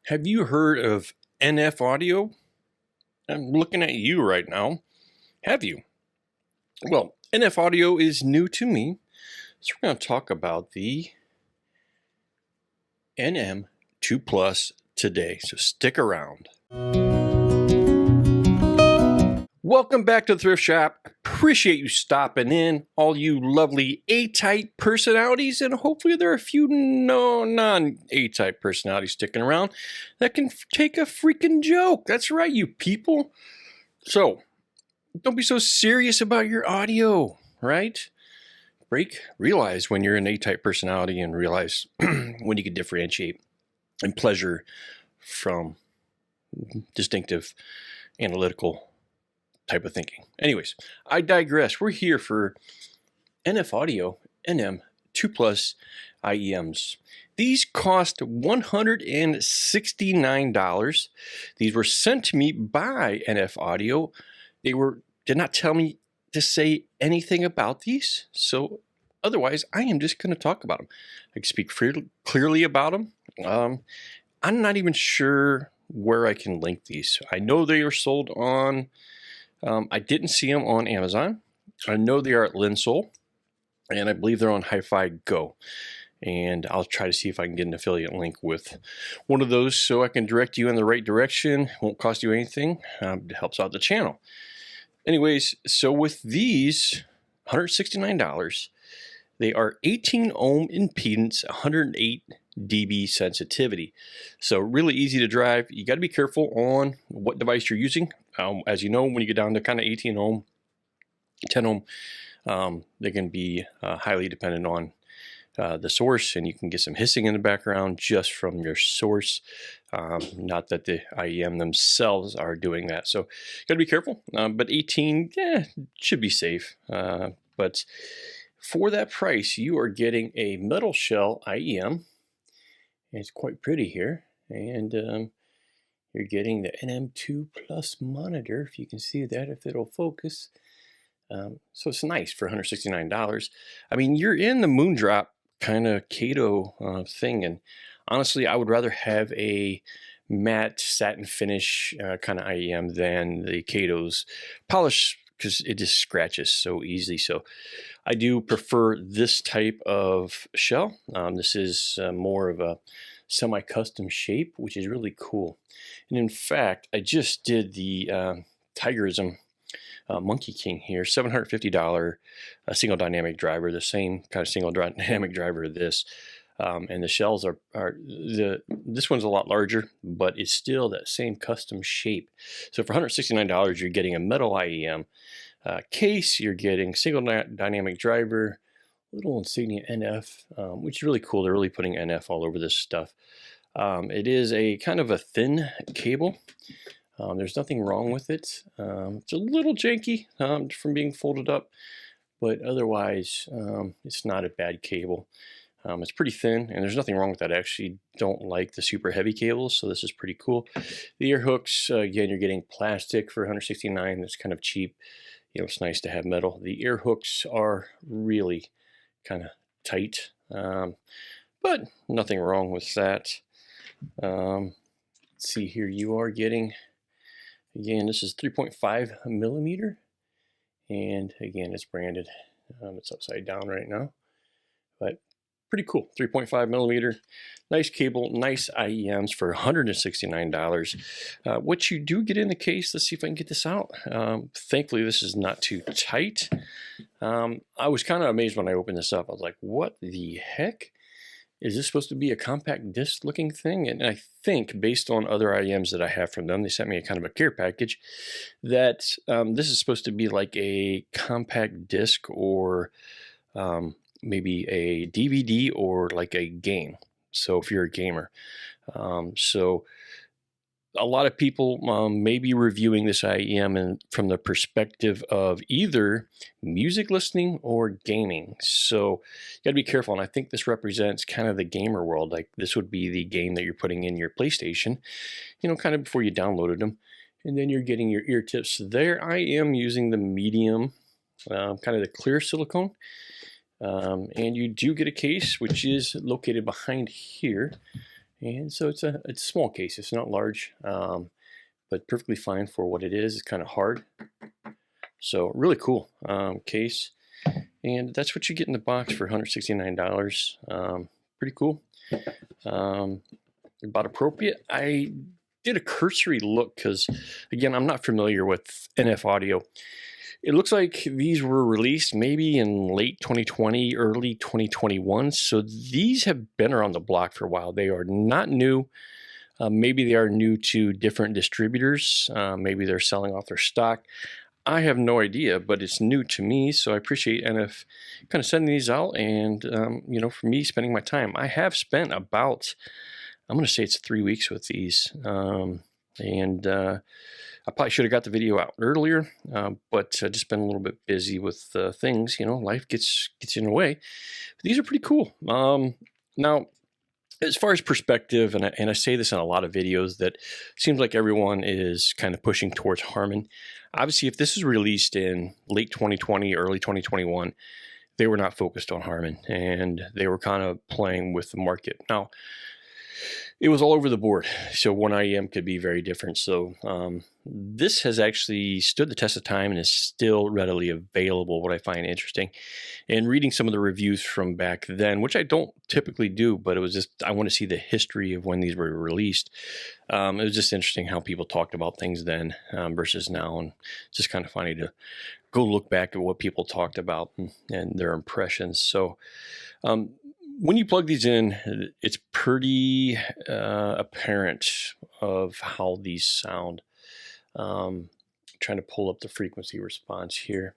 Have you heard of NF audio? I'm looking at you right now. Have you? Well, NF audio is new to me, so we're going to talk about the NM2 Plus today, so stick around. Welcome back to the Thrift Shop. Appreciate you stopping in, all you lovely A-type personalities, and hopefully there are a few non-A-type personalities sticking around that can take a freaking joke. That's right, you people. So, don't be so serious about your audio, right? Realize when you're an A-type personality and realize when you can differentiate and pleasure from distinctive analytical type of thinking. Anyways, I digress. We're here for NF Audio NM2 Plus IEMs. These cost $169. These were sent to me by NF Audio. They did not tell me to say anything about these, so otherwise I am just going to talk about them. I can speak clearly about them. I'm not even sure where I can link these. I know they are sold on I didn't see them on Amazon. I know they are at Linsole, and I believe they're on Hi-Fi Go. And I'll try to see if I can get an affiliate link with one of those so I can direct you in the right direction. Won't cost you anything. It helps out the channel. Anyways, so with these, $169, they are 18 ohm impedance, 108 dB sensitivity. So really easy to drive. You got to be careful on what device you're using. As you know, when you get down to kind of 18 ohm, 10 ohm, they can be highly dependent on the source, and you can get some hissing in the background just from your source. Not that the IEM themselves are doing that. So got to be careful. But 18, should be safe. But for that price, you are getting a metal shell IEM. It's quite pretty here. And you're getting the NM2 Plus monitor, if you can see that, if it'll focus. So it's nice for $169. I mean, you're in the Moondrop kind of Kato thing, and honestly, I would rather have a matte satin finish kind of IEM than the Kato's polish, because it just scratches so easily. So I do prefer this type of shell. This is more of a semi-custom shape, which is really cool. And in fact, I just did the Tigerism Monkey King here, $750 single dynamic driver, the same kind of single dynamic driver of this. And the shells this one's a lot larger, but it's still that same custom shape. So for $169, you're getting a metal IEM case, you're getting single dynamic driver, little insignia NF, which is really cool. They're really putting NF all over this stuff. It is a kind of a thin cable. There's nothing wrong with it. It's a little janky from being folded up, but otherwise it's not a bad cable. It's pretty thin, and there's nothing wrong with that. I actually don't like the super heavy cables, so this is pretty cool. The ear hooks, again, you're getting plastic for $169. That's kind of cheap. You know, it's nice to have metal. The ear hooks are really kind of tight, but nothing wrong with that. Let's see here, you are getting, again, this is 3.5 millimeter, and again, it's branded. It's upside down right now, but pretty cool. 3.5 millimeter, nice cable, nice IEMs for $169. What you do get in the case, let's see if I can get this out. Thankfully, this is not too tight. I was kind of amazed when I opened this up. I was like, what the heck? Is this supposed to be a compact disc looking thing? And I think based on other IEMs that I have from them, they sent me a kind of a care package, that this is supposed to be like a compact disc, or maybe a DVD, or like a game. So if you're a gamer. So a lot of people may be reviewing this IEM from the perspective of either music listening or gaming. So you got to be careful. And I think this represents kind of the gamer world. Like this would be the game that you're putting in your PlayStation, you know, kind of before you downloaded them. And then you're getting your ear tips there. I am using the medium, kind of the clear silicone. And you do get a case, which is located behind here. And so it's a small case. It's not large, but perfectly fine for what it is. It's kind of hard. So really cool case. And that's what you get in the box for $169. Pretty cool. About appropriate. I did a cursory look because, again, I'm not familiar with NF audio. It looks like these were released maybe in late 2020, early 2021. So these have been around the block for a while. They are not new. Maybe they are new to different distributors. Maybe they're selling off their stock. I have no idea, but it's new to me, so I appreciate NF kind of sending these out and, you know, for me spending my time. I have spent about, I'm going to say it's 3 weeks with these, and I probably should have got the video out earlier, but I just been a little bit busy with things. You know, life gets in the way. But these are pretty cool. Now, as far as perspective, and I say this in a lot of videos, that seems like everyone is kind of pushing towards Harman. Obviously, if this is released in late 2020, early 2021, they were not focused on Harman, and they were kind of playing with the market. Now, it was all over the board, so one IEM could be very different. So this has actually stood the test of time and is still readily available, what I find interesting. And reading some of the reviews from back then, which I don't typically do, but it was just, I want to see the history of when these were released. It was just interesting how people talked about things then versus now, and it's just kind of funny to go look back at what people talked about and their impressions. So when you plug these in, it's pretty apparent of how these sound. Trying to pull up the frequency response here.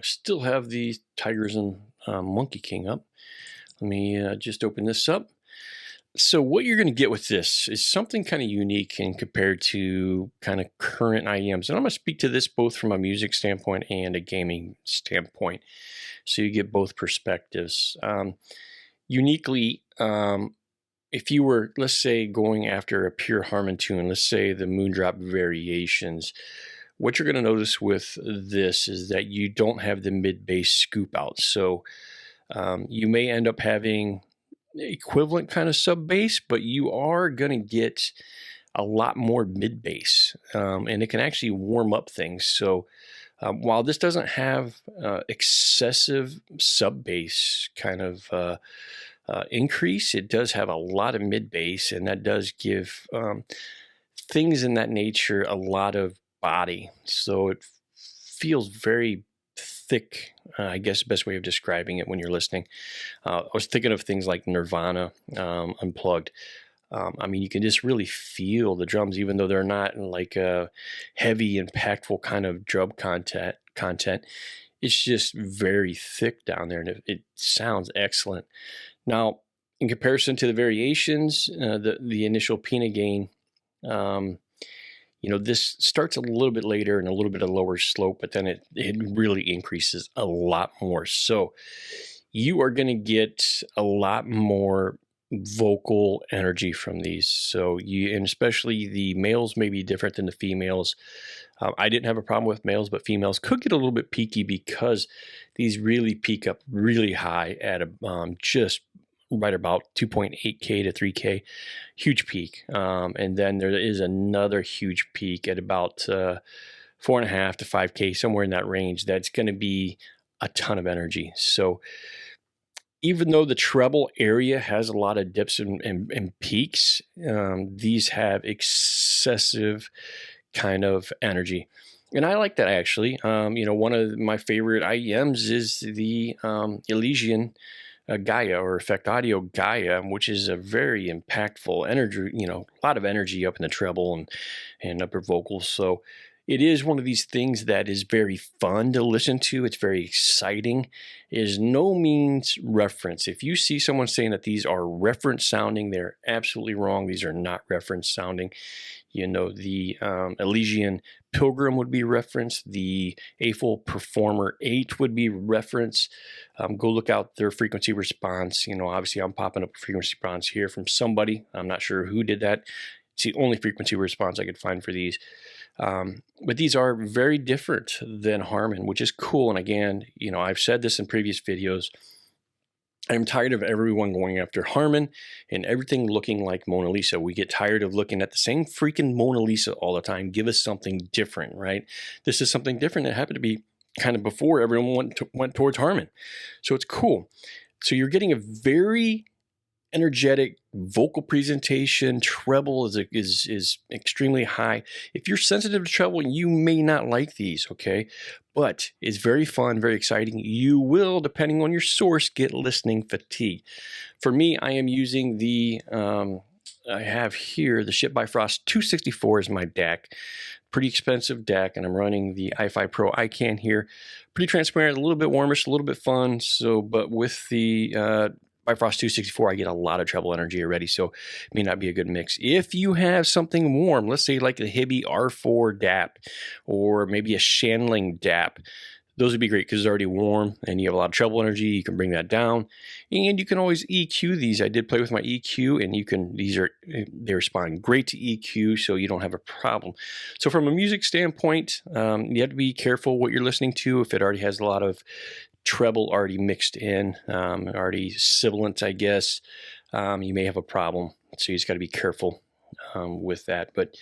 Still have the Tigers and Monkey King up. Let me just open this up. So what you're going to get with this is something kind of unique and compared to kind of current IEMs. And I'm going to speak to this both from a music standpoint and a gaming standpoint. So you get both perspectives. Uniquely, if you were, let's say, going after a pure Harman tune, let's say the Moondrop Variations, what you're going to notice with this is that you don't have the mid-bass scoop out. So you may end up having equivalent kind of sub-bass, but you are going to get a lot more mid-bass, and it can actually warm up things. So while this doesn't have excessive sub-bass kind of increase, it does have a lot of mid-bass, and that does give things in that nature a lot of body. So it feels very thick, I guess the best way of describing it when you're listening. I was thinking of things like Nirvana Unplugged. I mean, you can just really feel the drums, even though they're not like a heavy, impactful kind of drum content. It's just very thick down there, and it sounds excellent. Now, in comparison to the variations, the initial peanut gain, you know, this starts a little bit later and a little bit of lower slope, but then it really increases a lot more. So you are going to get a lot more vocal energy from these. So and especially the males may be different than the females. I didn't have a problem with males, but females could get a little bit peaky because these really peak up really high at just right about 2.8K to 3K, huge peak. And then there is another huge peak at about 4.5 to 5K, somewhere in that range. That's going to be a ton of energy. So even though the treble area has a lot of dips and peaks, these have excessive kind of energy. And I like that, actually. You know, one of my favorite IEMs is the Elysian Gaia, or Effect Audio Gaia, which is a very impactful energy, you know, a lot of energy up in the treble and upper vocals. So it is one of these things that is very fun to listen to. It's very exciting. It is no means reference. If you see someone saying that these are reference sounding, they're absolutely wrong. These are not reference sounding. You know, the Elysian Pilgrim would be referenced. The AFOL Performer 8 would be referenced. Go look out their frequency response. You know, obviously I'm popping up a frequency response here from somebody. I'm not sure who did that. It's the only frequency response I could find for these. But these are very different than Harman, which is cool. And again, you know, I've said this in previous videos. I'm tired of everyone going after Harman and everything looking like Mona Lisa. We get tired of looking at the same freaking Mona Lisa all the time. Give us something different, right? This is something different that happened to be kind of before everyone went towards Harman. So it's cool. So you're getting a very energetic vocal presentation. Treble is extremely high. If you're sensitive to treble, you may not like these, okay? But it's very fun, very exciting. You will, depending on your source, get listening fatigue. For me, I am using the, I have here the Schiit Bifrost 264 is my DAC. Pretty expensive DAC, and I'm running the IFI Pro Ican here. Pretty transparent, a little bit warmish, a little bit fun. So, but with the Bifrost 264, I get a lot of treble energy already, so it may not be a good mix. If you have something warm, let's say like the Hibby R4 DAP, or maybe a Shanling DAP, those would be great because it's already warm and you have a lot of treble energy. You can bring that down, and you can always EQ these. I did play with my EQ, and you can, they respond great to EQ, so you don't have a problem. So from a music standpoint, you have to be careful what you're listening to. If it already has a lot of treble already mixed in, already sibilant, I guess, you may have a problem. So you just got to be careful with that. But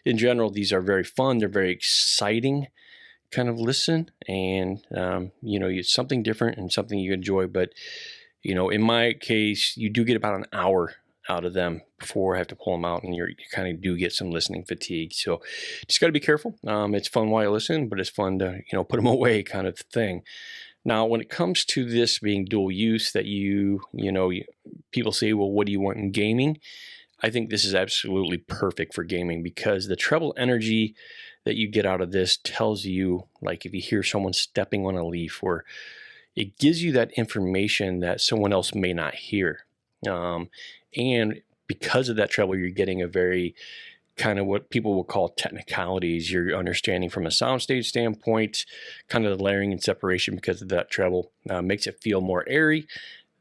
in general, these are very fun. They're very exciting kind of listen, and you know, it's something different and something you enjoy. But you know, in my case, you do get about an hour out of them before I have to pull them out, and you kind of do get some listening fatigue. So just got to be careful. It's fun while you listen, but it's fun to, you know, put them away kind of thing. Now, when it comes to this being dual use, that people say, well, what do you want in gaming? I think this is absolutely perfect for gaming, because the treble energy that you get out of this tells you, like if you hear someone stepping on a leaf, or it gives you that information that someone else may not hear. And because of that treble, you're getting a very kind of what people will call technicalities. You're understanding from a soundstage standpoint, kind of the layering and separation because of that treble makes it feel more airy.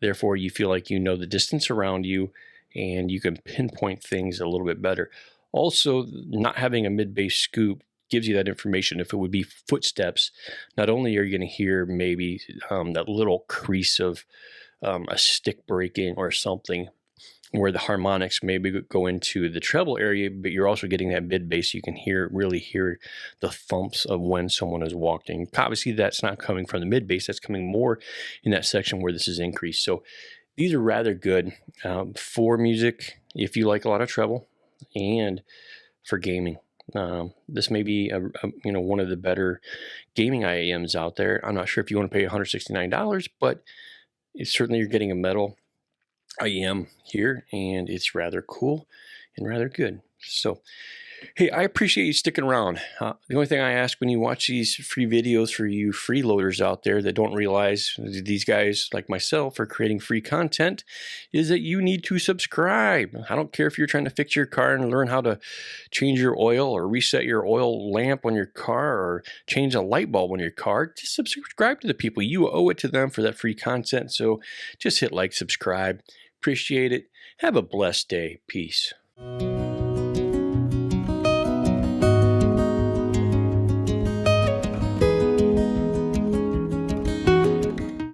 Therefore, you feel like you know the distance around you, and you can pinpoint things a little bit better. Also, not having a mid-bass scoop gives you that information. If it would be footsteps, not only are you going to hear maybe that little crease of a stick breaking or something, where the harmonics maybe go into the treble area, but you're also getting that mid bass. You can really hear the thumps of when someone is walking. Obviously, that's not coming from the mid bass. That's coming more in that section where this is increased. So these are rather good for music if you like a lot of treble, and for gaming. This may be one of the better gaming IEMs out there. I'm not sure if you want to pay $169, but it's certainly, you're getting a metal IEM here, and it's rather cool and rather good. So hey, I appreciate you sticking around. The only thing I ask when you watch these free videos, for you freeloaders out there that don't realize these guys like myself are creating free content, is that you need to subscribe. I don't care if you're trying to fix your car and learn how to change your oil, or reset your oil lamp on your car, or change a light bulb on your car. Just subscribe to the people. You owe it to them for that free content. So just hit like, subscribe. Appreciate it. Have a blessed day. Peace.